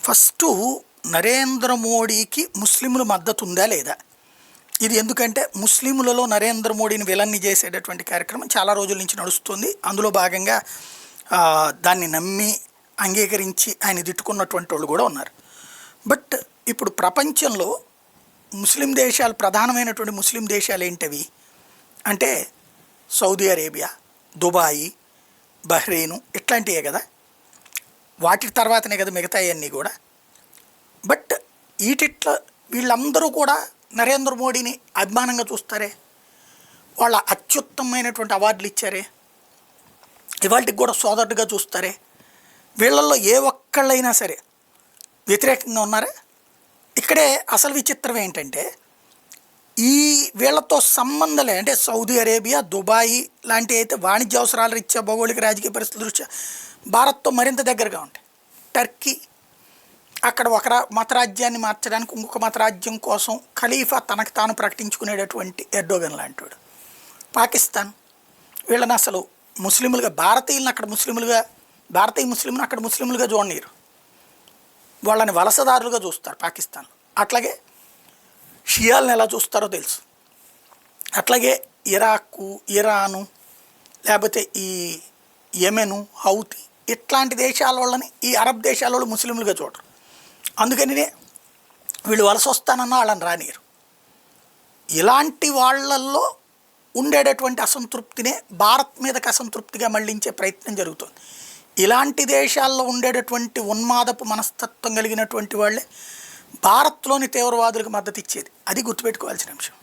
First Narendra మోడీకి ముస్లింల మద్దతు ఉందా లేదా? ఇది ఎందుకంటే ముస్లింలలో నరేంద్ర మోడీని విలన్ని చేసేటటువంటి కార్యక్రమం చాలా రోజుల నుంచి నడుస్తుంది. అందులో భాగంగా దాన్ని నమ్మి అంగీకరించి ఆయన తిట్టుకున్నటువంటి వాళ్ళు కూడా ఉన్నారు. బట్ ఇప్పుడు ప్రపంచంలో ముస్లిం దేశాలు, ప్రధానమైనటువంటి ముస్లిం దేశాలు ఏంటవి అంటే సౌదీ అరేబియా, దుబాయి, బహ్రెయిన్ ఇట్లాంటివే కదా. వాటి తర్వాతనే కదా మిగతాయన్నీ కూడా. బట్ వీటిట్లో వీళ్ళందరూ కూడా నరేంద్ర మోడీని అభిమానంగా చూస్తారే, వాళ్ళ అత్యుత్తమమైనటువంటి అవార్డులు ఇచ్చారే, ఇవాళకి కూడా సోదరుడిగా చూస్తారే. వీళ్ళల్లో ఏ ఒక్కళ్ళైనా సరే వ్యతిరేకంగా ఉన్నారా? ఇక్కడే అసలు విచిత్రం ఏంటంటే, ఈ వీళ్ళతో సంబంధలే అంటే సౌదీ అరేబియా, దుబాయి లాంటి అయితే వాణిజ్య అవసరాల రీత్యా, భౌగోళిక రాజకీయ పరిస్థితుల దృష్ట్యా భారత్తో మరింత దగ్గరగా ఉంటాయి. టర్కీ అక్కడ ఒక మతరాజ్యాన్ని మార్చడానికి ఇంకొక మతరాజ్యం కోసం ఖలీఫా తనకు తాను ప్రకటించుకునేటటువంటి ఎర్డోగన్ లాంటివాడు. పాకిస్తాన్ వీళ్ళని అసలు ముస్లింలుగా, భారతీయులను అక్కడ ముస్లింలుగా, భారతీయ ముస్లింలను అక్కడ ముస్లింలుగా చూడనీరు, వాళ్ళని వలసదారులుగా చూస్తారు పాకిస్తాన్లో. అట్లాగే షియాలను ఎలా చూస్తారో తెలుసు. అట్లాగే ఇరాకు, ఇరాను, లేకపోతే ఈ యెమెను, హౌతీ ఇట్లాంటి దేశాల వాళ్ళని ఈ అరబ్ దేశాల వాళ్ళు ముస్లింలుగా చూడరు. అందుకని వీళ్ళు వలస వస్తానన్నా వాళ్ళని రానియరు. ఇలాంటి వాళ్ళల్లో ఉండేటటువంటి అసంతృప్తినే భారత్ మీదకి అసంతృప్తిగా మళ్లించే ప్రయత్నం జరుగుతుంది. ఇలాంటి దేశాల్లో ఉండేటటువంటి ఉన్మాదపు మనస్తత్వం కలిగినటువంటి వాళ్ళే భారత్లోని తీవ్రవాదులకు మద్దతు ఇచ్చేది. అది గుర్తుపెట్టుకోవాల్సిన అంశం.